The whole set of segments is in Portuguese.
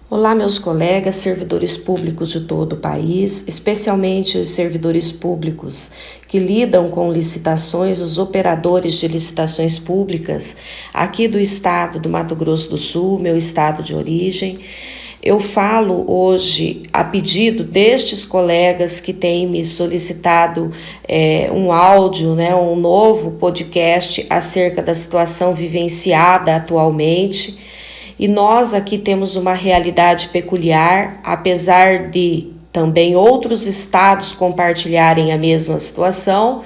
Olá, meus colegas servidores públicos de todo o país, especialmente os servidores públicos que lidam com licitações, os operadores de licitações públicas aqui do estado do Mato Grosso do Sul, meu estado de origem. Eu falo hoje a pedido destes colegas que têm me solicitado um áudio, um novo podcast acerca da situação vivenciada atualmente. E nós aqui temos uma realidade peculiar, apesar de também outros estados compartilharem a mesma situação,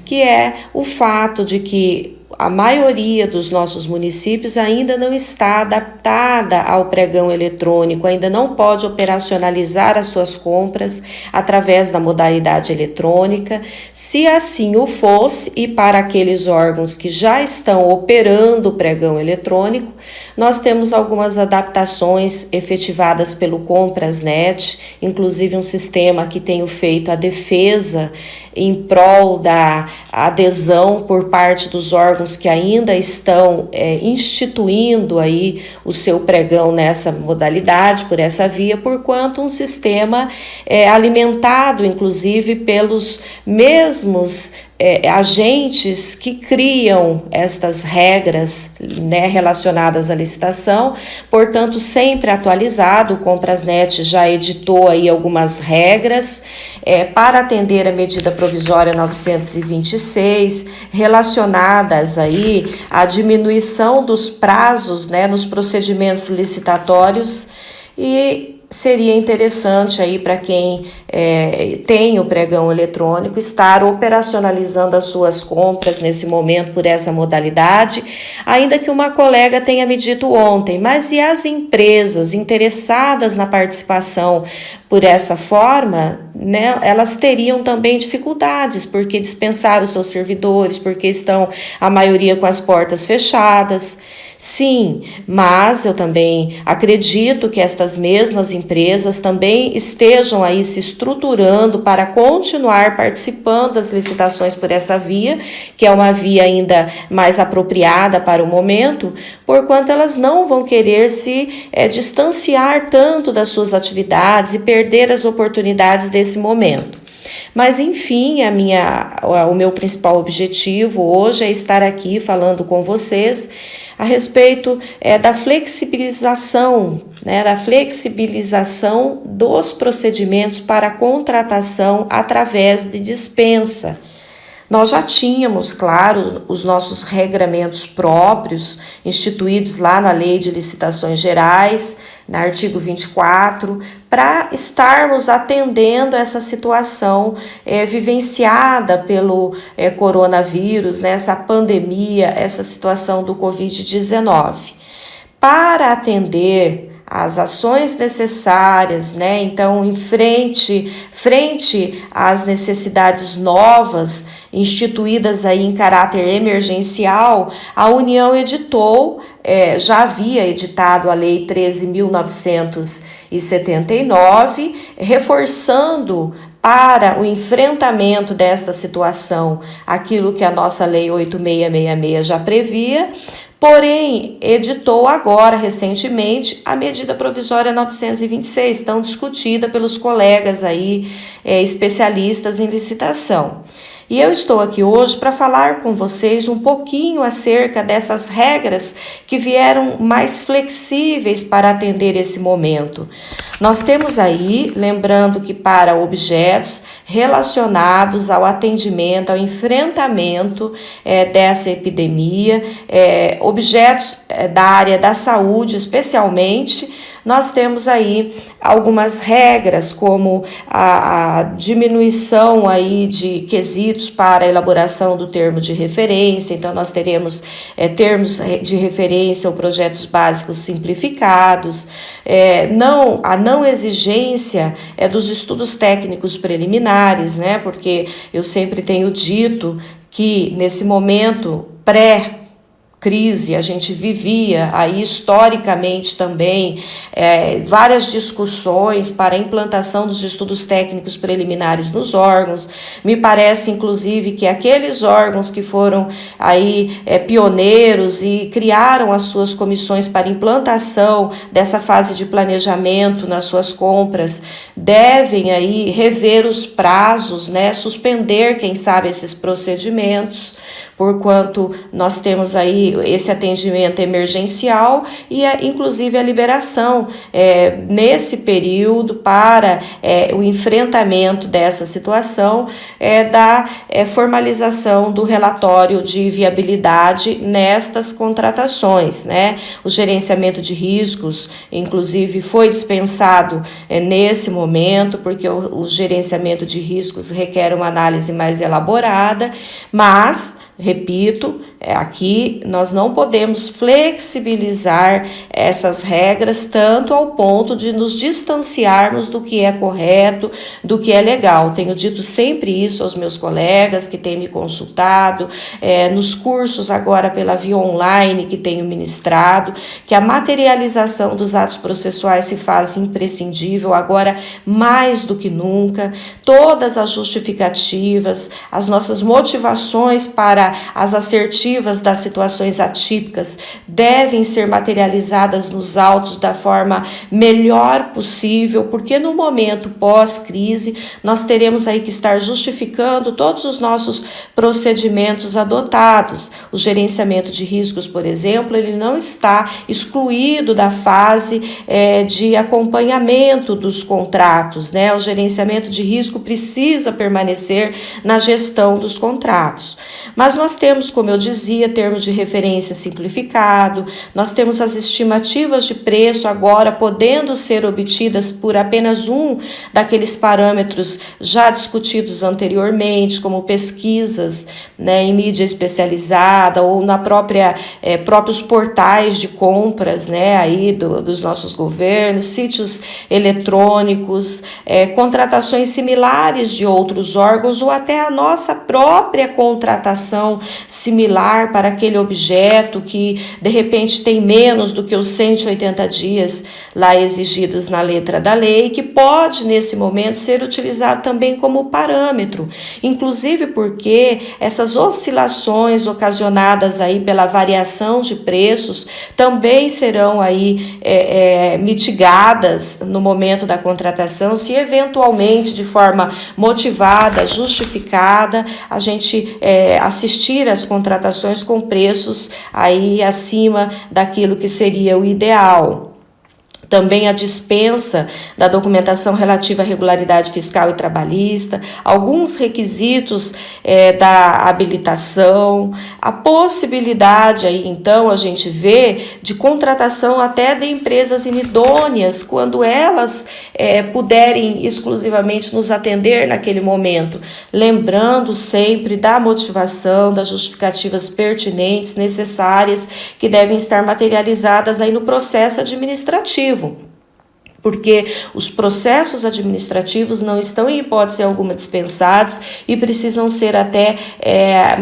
que é o fato de que a maioria dos nossos municípios ainda não está adaptada ao pregão eletrônico, ainda não pode operacionalizar as suas compras através da modalidade eletrônica. Se assim o fosse, e para aqueles órgãos que já estão operando o pregão eletrônico, nós temos algumas adaptações efetivadas pelo Comprasnet, inclusive um sistema que tenho feito a defesa em prol da adesão por parte dos órgãos que ainda estão instituindo aí o seu pregão nessa modalidade, por essa via, porquanto um sistema alimentado, inclusive, pelos mesmos agentes que criam estas regras relacionadas à licitação, portanto sempre atualizado. O Comprasnet já editou aí algumas regras para atender a medida provisória 926, relacionadas aí à diminuição dos prazos nos procedimentos licitatórios. E seria interessante aí para quem tem o pregão eletrônico estar operacionalizando as suas compras nesse momento por essa modalidade, ainda que uma colega tenha me dito ontem, mas e as empresas interessadas na participação por essa forma, elas teriam também dificuldades, porque dispensaram seus servidores, porque estão a maioria com as portas fechadas. Sim, mas eu também acredito que estas mesmas empresas também estejam aí se estruturando para continuar participando das licitações por essa via, que é uma via ainda mais apropriada para o momento, porquanto elas não vão querer se distanciar tanto das suas atividades e perder as oportunidades desse momento. Mas enfim, o meu principal objetivo hoje é estar aqui falando com vocês a respeito da flexibilização, dos procedimentos para contratação através de dispensa. Nós já tínhamos, claro, os nossos regramentos próprios, instituídos lá na Lei de Licitações Gerais, no artigo 24, para estarmos atendendo essa situação vivenciada pelo coronavírus, essa pandemia, essa situação do Covid-19. Para atender as ações necessárias, então em frente às necessidades novas instituídas aí em caráter emergencial, a União editou, já havia editado a Lei 13.979, reforçando para o enfrentamento desta situação aquilo que a nossa Lei 8666 já previa. Porém, editou agora, recentemente, a medida provisória 926, tão discutida pelos colegas aí, especialistas em licitação. E eu estou aqui hoje para falar com vocês um pouquinho acerca dessas regras que vieram mais flexíveis para atender esse momento. Nós temos aí, lembrando que para objetos relacionados ao atendimento, ao enfrentamento dessa epidemia, objetos da área da saúde especialmente, nós temos aí algumas regras, como a diminuição aí de quesitos para a elaboração do termo de referência. Então, nós teremos termos de referência ou projetos básicos simplificados, a não exigência dos estudos técnicos preliminares, porque eu sempre tenho dito que nesse momento crise, a gente vivia aí historicamente também várias discussões para a implantação dos estudos técnicos preliminares nos órgãos. Me parece, inclusive, que aqueles órgãos que foram aí pioneiros e criaram as suas comissões para implantação dessa fase de planejamento nas suas compras, devem aí rever os prazos, né, suspender, quem sabe, esses procedimentos, porquanto nós temos aí esse atendimento emergencial e inclusive a liberação nesse período para o enfrentamento dessa situação da formalização do relatório de viabilidade nestas contratações, né? O gerenciamento de riscos, inclusive, foi dispensado nesse momento, porque o gerenciamento de riscos requer uma análise mais elaborada, mas repito, aqui nós não podemos flexibilizar essas regras tanto ao ponto de nos distanciarmos do que é correto, do que é legal. Tenho dito sempre isso aos meus colegas que têm me consultado, nos cursos agora pela via online que tenho ministrado, que a materialização dos atos processuais se faz imprescindível agora mais do que nunca. Todas as justificativas, as nossas motivações para as assertivas das situações atípicas devem ser materializadas nos autos da forma melhor possível, porque no momento pós-crise nós teremos aí que estar justificando todos os nossos procedimentos adotados. O gerenciamento de riscos, por exemplo, ele não está excluído da fase de acompanhamento dos contratos, né? O gerenciamento de risco precisa permanecer na gestão dos contratos. Mas nós temos, como eu dizia, termos de referência simplificado, nós temos as estimativas de preço agora podendo ser obtidas por apenas um daqueles parâmetros já discutidos anteriormente, como pesquisas, né, em mídia especializada ou na próprios portais de compras, né, aí dos nossos governos, sítios eletrônicos, contratações similares de outros órgãos ou até a nossa própria contratação similar para aquele objeto que de repente tem menos do que os 180 dias lá exigidos na letra da lei, que pode nesse momento ser utilizado também como parâmetro, inclusive porque essas oscilações ocasionadas aí pela variação de preços também serão aí mitigadas no momento da contratação, se eventualmente de forma motivada, justificada, a gente assistir às contratações com preços aí acima daquilo que seria o ideal. Também a dispensa da documentação relativa à regularidade fiscal e trabalhista, alguns requisitos da habilitação, a possibilidade aí então a gente vê de contratação até de empresas inidôneas, quando elas puderem exclusivamente nos atender naquele momento, lembrando sempre da motivação, das justificativas pertinentes, necessárias, que devem estar materializadas aí no processo administrativo. Porque os processos administrativos não estão em hipótese alguma dispensados e precisam ser até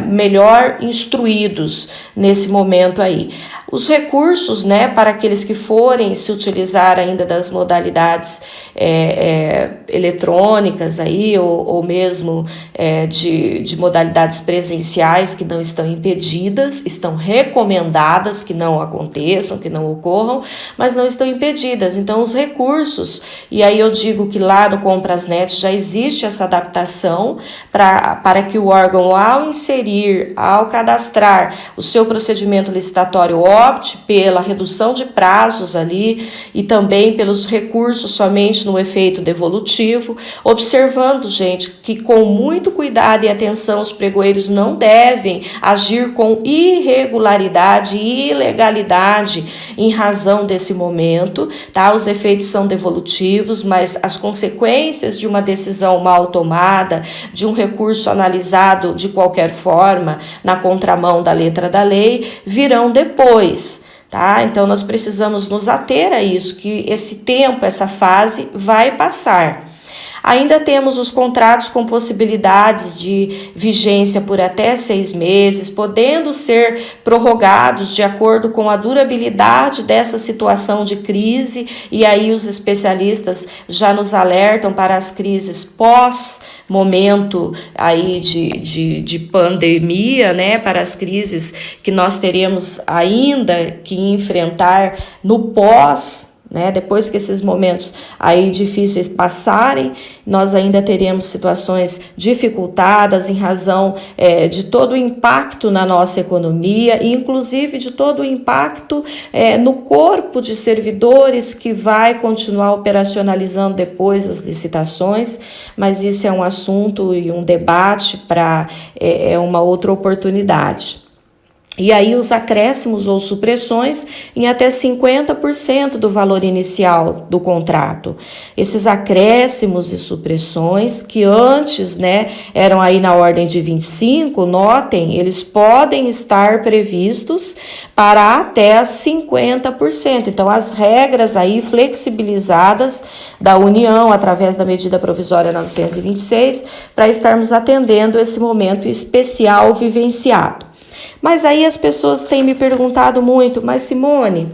melhor instruídos nesse momento aí. Os recursos, né, para aqueles que forem se utilizar ainda das modalidades eletrônicas aí, ou mesmo de modalidades presenciais que não estão impedidas, estão recomendadas que não aconteçam, que não ocorram, mas não estão impedidas. Então, os recursos, e aí eu digo que lá no Comprasnet já existe essa adaptação para que o órgão, ao cadastrar o seu procedimento licitatório, opte pela redução de prazos ali e também pelos recursos somente no efeito devolutivo, observando, gente, que com muito cuidado e atenção os pregoeiros não devem agir com irregularidade e ilegalidade em razão desse momento, tá? Os efeitos são devolutivos, mas as consequências de uma decisão mal tomada, de um recurso analisado de qualquer forma, na contramão da letra da lei, virão depois. Tá? Então, nós precisamos nos ater a isso, que esse tempo, essa fase vai passar. Ainda temos os contratos com possibilidades de vigência por até 6 meses, podendo ser prorrogados de acordo com a durabilidade dessa situação de crise, e aí os especialistas já nos alertam para as crises pós-momento aí de pandemia, né, para as crises que nós teremos ainda que enfrentar no pós, né? Depois que esses momentos aí difíceis passarem, nós ainda teremos situações dificultadas em razão de todo o impacto na nossa economia, e inclusive de todo o impacto no corpo de servidores que vai continuar operacionalizando depois as licitações, mas isso é um assunto e um debate para uma outra oportunidade. E aí os acréscimos ou supressões em até 50% do valor inicial do contrato. Esses acréscimos e supressões que antes, né, eram aí na ordem de 25%, notem, eles podem estar previstos para até 50%. Então as regras aí flexibilizadas da União através da medida provisória 926 para estarmos atendendo esse momento especial vivenciado. Mas aí as pessoas têm me perguntado muito, mas Simone,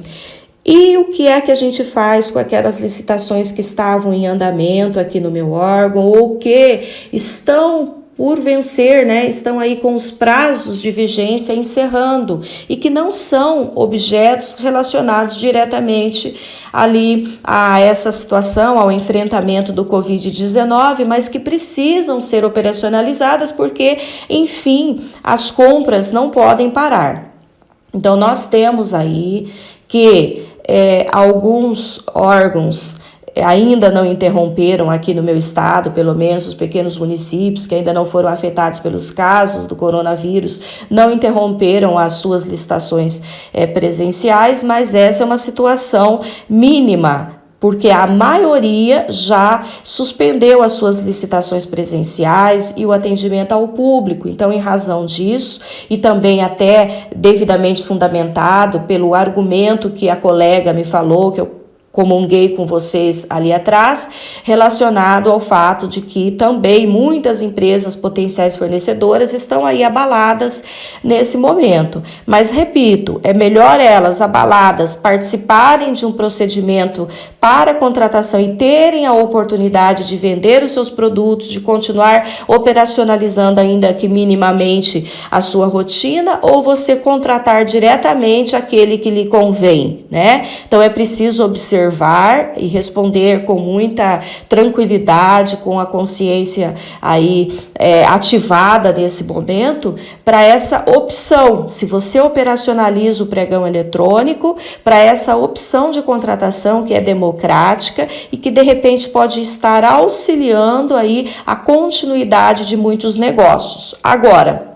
e o que é que a gente faz com aquelas licitações que estavam em andamento aqui no meu órgão ou que estão por vencer, né? Estão aí com os prazos de vigência encerrando e que não são objetos relacionados diretamente ali a essa situação, ao enfrentamento do Covid-19, mas que precisam ser operacionalizadas porque, enfim, as compras não podem parar. Então, nós temos aí que alguns órgãos ainda não interromperam aqui no meu estado, pelo menos os pequenos municípios que ainda não foram afetados pelos casos do coronavírus, não interromperam as suas licitações presenciais, mas essa é uma situação mínima, porque a maioria já suspendeu as suas licitações presenciais e o atendimento ao público. Então, em razão disso, e também até devidamente fundamentado pelo argumento que a colega me falou, que eu comunguei com vocês ali atrás, relacionado ao fato de que também muitas empresas potenciais fornecedoras estão aí abaladas nesse momento. Mas, repito, é melhor elas abaladas participarem de um procedimento para contratação e terem a oportunidade de vender os seus produtos, de continuar operacionalizando ainda que minimamente a sua rotina, ou você contratar diretamente aquele que lhe convém, né? Então, é preciso observar e responder com muita tranquilidade, com a consciência aí ativada nesse momento, para essa opção, se você operacionaliza o pregão eletrônico, para essa opção de contratação que é democrática e que de repente pode estar auxiliando aí a continuidade de muitos negócios. Agora,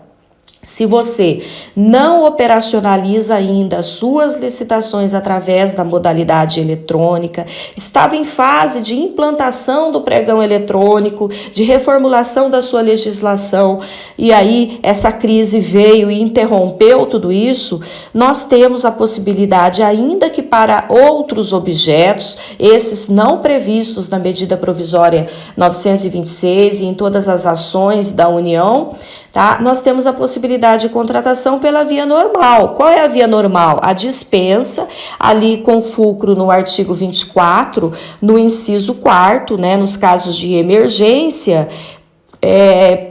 se você não operacionaliza ainda as suas licitações através da modalidade eletrônica, estava em fase de implantação do pregão eletrônico, de reformulação da sua legislação, e aí essa crise veio e interrompeu tudo isso, nós temos a possibilidade, ainda que para outros objetos, esses não previstos na medida provisória 926 e em todas as ações da União, tá? Nós temos a possibilidade de contratação pela via normal. Qual é a via normal? A dispensa, ali com fulcro no artigo 24, no inciso 4º, né, nos casos de emergência,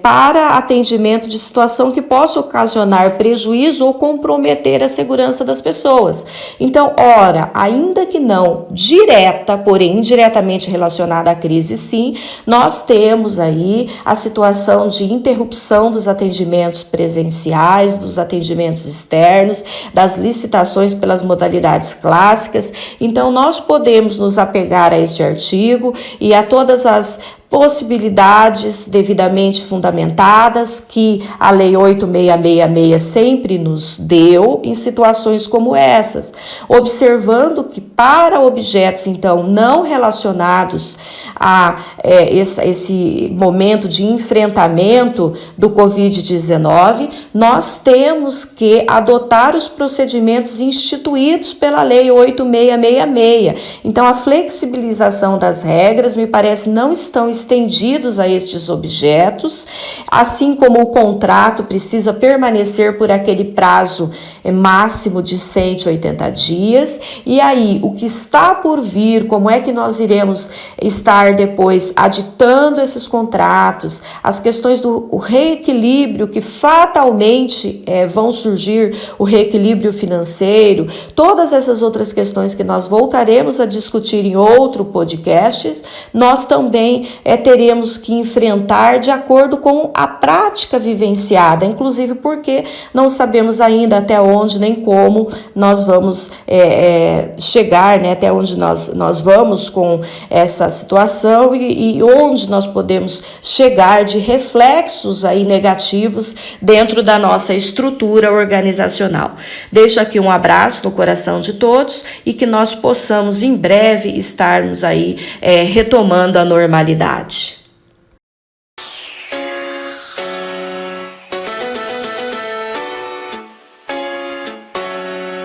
para atendimento de situação que possa ocasionar prejuízo ou comprometer a segurança das pessoas. Então, ora, ainda que não direta, porém indiretamente relacionada à crise, sim, nós temos aí a situação de interrupção dos atendimentos presenciais, dos atendimentos externos, das licitações pelas modalidades clássicas. Então, nós podemos nos apegar a este artigo e a todas as possibilidades devidamente fundamentadas que a Lei 8666 sempre nos deu em situações como essas, observando que para objetos, então, não relacionados a esse momento de enfrentamento do Covid-19, nós temos que adotar os procedimentos instituídos pela Lei 8666. Então, a flexibilização das regras, me parece, não estão estendidos a estes objetos, assim como o contrato precisa permanecer por aquele prazo máximo de 180 dias, e aí o que está por vir, como é que nós iremos estar depois aditando esses contratos, as questões do reequilíbrio que fatalmente vão surgir, o reequilíbrio financeiro, todas essas outras questões que nós voltaremos a discutir em outro podcast, nós também teremos que enfrentar de acordo com a prática vivenciada, inclusive porque não sabemos ainda até onde nem como nós vamos chegar, né, até onde nós vamos com essa situação e onde nós podemos chegar de reflexos aí negativos dentro da nossa estrutura organizacional. Deixo aqui um abraço no coração de todos e que nós possamos em breve estarmos aí retomando a normalidade.